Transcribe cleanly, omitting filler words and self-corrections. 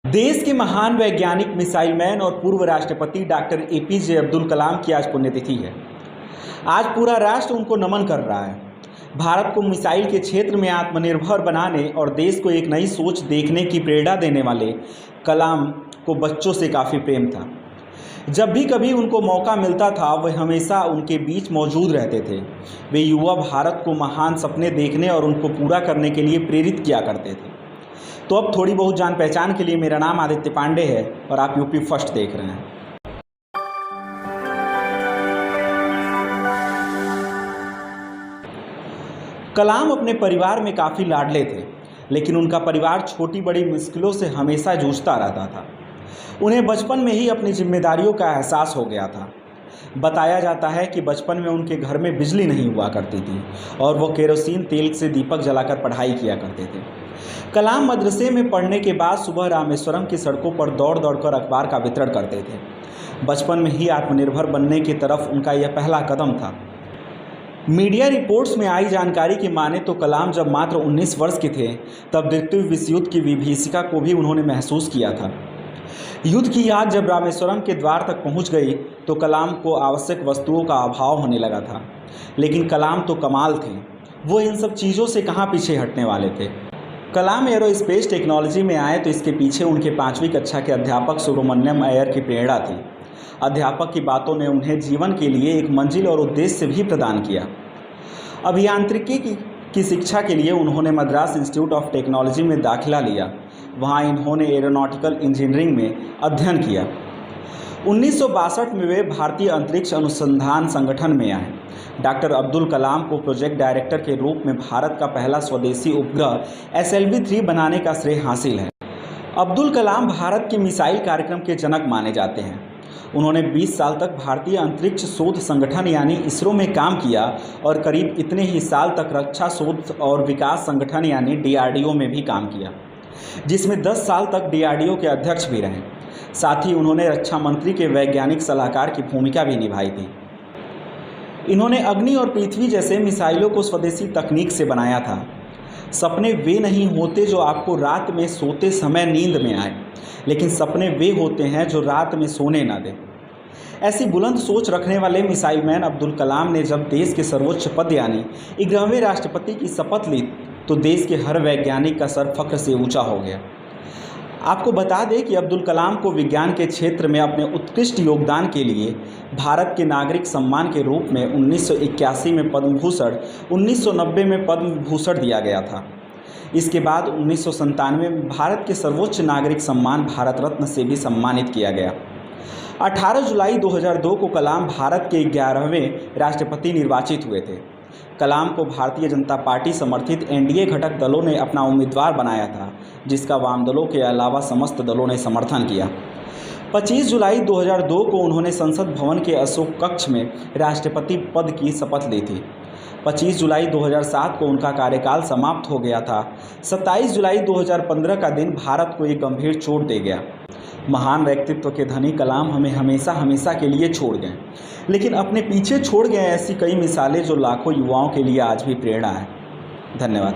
देश के महान वैज्ञानिक, मिसाइल मैन और पूर्व राष्ट्रपति डॉक्टर एपीजे अब्दुल कलाम की आज पुण्यतिथि है। आज पूरा राष्ट्र उनको नमन कर रहा है। भारत को मिसाइल के क्षेत्र में आत्मनिर्भर बनाने और देश को एक नई सोच देखने की प्रेरणा देने वाले कलाम को बच्चों से काफ़ी प्रेम था। जब भी कभी उनको मौका मिलता था वह हमेशा उनके बीच मौजूद रहते थे। वे युवा भारत को महान सपने देखने और उनको पूरा करने के लिए प्रेरित किया करते थे। तो अब थोड़ी बहुत जान पहचान के लिए, मेरा नाम आदित्य पांडे है और आप यूपी फर्स्ट देख रहे हैं। कलाम अपने परिवार में काफ़ी लाडले थे, लेकिन उनका परिवार छोटी बड़ी मुश्किलों से हमेशा जूझता रहता था। उन्हें बचपन में ही अपनी जिम्मेदारियों का एहसास हो गया था। बताया जाता है कि बचपन में उनके घर में बिजली नहीं हुआ करती थी और वो केरोसिन तेल से दीपक जलाकर पढ़ाई किया करते थे। कलाम मदरसे में पढ़ने के बाद सुबह रामेश्वरम की सड़कों पर दौड़ दौड़कर अखबार का वितरण करते थे। बचपन में ही आत्मनिर्भर बनने की तरफ उनका यह पहला कदम था। मीडिया रिपोर्ट्स में आई जानकारी की माने तो कलाम जब मात्र 19 वर्ष के थे तब द्वितीय विश्व युद्ध की विभीषिका को भी उन्होंने महसूस किया था। युद्ध की आग जब रामेश्वरम के द्वार तक पहुंच गई तो कलाम को आवश्यक वस्तुओं का अभाव होने लगा था। लेकिन कलाम तो कमाल थे, वो इन सब चीज़ों से कहाँ पीछे हटने वाले थे। कलाम एरोस्पेस टेक्नोलॉजी में आए तो इसके पीछे उनके 5वीं कक्षा के अध्यापक सुब्रमण्यम अय्यर की प्रेरणा थी। अध्यापक की बातों ने उन्हें जीवन के लिए एक मंजिल और उद्देश्य भी प्रदान किया। अभियांत्रिकी की शिक्षा के लिए उन्होंने मद्रास इंस्टीट्यूट ऑफ टेक्नोलॉजी में दाखिला लिया। वहाँ इन्होंने एरोनॉटिकल इंजीनियरिंग में अध्ययन किया। 1962 में वे भारतीय अंतरिक्ष अनुसंधान संगठन में आए। डॉक्टर अब्दुल कलाम को प्रोजेक्ट डायरेक्टर के रूप में भारत का पहला स्वदेशी उपग्रह SLV-3 बनाने का श्रेय हासिल है। अब्दुल कलाम भारत के मिसाइल कार्यक्रम के जनक माने जाते हैं। उन्होंने 20 साल तक भारतीय अंतरिक्ष शोध संगठन यानी इसरो में काम किया और करीब इतने ही साल तक रक्षा शोध और विकास संगठन यानी DRDO में भी काम किया, जिसमें 10 साल तक DRDO के अध्यक्ष भी रहे। साथ ही उन्होंने रक्षा मंत्री के वैज्ञानिक सलाहकार की भूमिका भी निभाई थी। इन्होंने अग्नि और पृथ्वी जैसे मिसाइलों को स्वदेशी तकनीक से बनाया था। सपने वे नहीं होते जो आपको रात में सोते समय नींद में आए, लेकिन सपने वे होते हैं जो रात में सोने ना दें। ऐसी बुलंद सोच रखने वाले मिसाइल मैन अब्दुल कलाम ने जब देश के सर्वोच्च पद यानी 11वें राष्ट्रपति की शपथ ली तो देश के हर वैज्ञानिक का सर फख्र से ऊंचा हो गया। आपको बता दें कि अब्दुल कलाम को विज्ञान के क्षेत्र में अपने उत्कृष्ट योगदान के लिए भारत के नागरिक सम्मान के रूप में 1981 में पद्म भूषण, 1990 में पद्म विभूषण दिया गया था। इसके बाद 1997 में भारत के सर्वोच्च नागरिक सम्मान भारत रत्न से भी सम्मानित किया गया। 18 जुलाई 2002 को कलाम भारत के 11वें राष्ट्रपति निर्वाचित हुए थे। कलाम को भारतीय जनता पार्टी समर्थित NDA घटक दलों ने अपना उम्मीदवार बनाया था, जिसका वाम दलों के अलावा समस्त दलों ने समर्थन किया। 25 जुलाई 2002 को उन्होंने संसद भवन के अशोक कक्ष में राष्ट्रपति पद की शपथ ली थी। 25 जुलाई 2007 को उनका कार्यकाल समाप्त हो गया था। 27 जुलाई 2015 का दिन भारत को एक गंभीर चोट दे गया। महान व्यक्तित्व के धनी कलाम हमें हमेशा के लिए छोड़ गए, लेकिन अपने पीछे छोड़ गए ऐसी कई मिसालें जो लाखों युवाओं के लिए आज भी प्रेरणा है। धन्यवाद।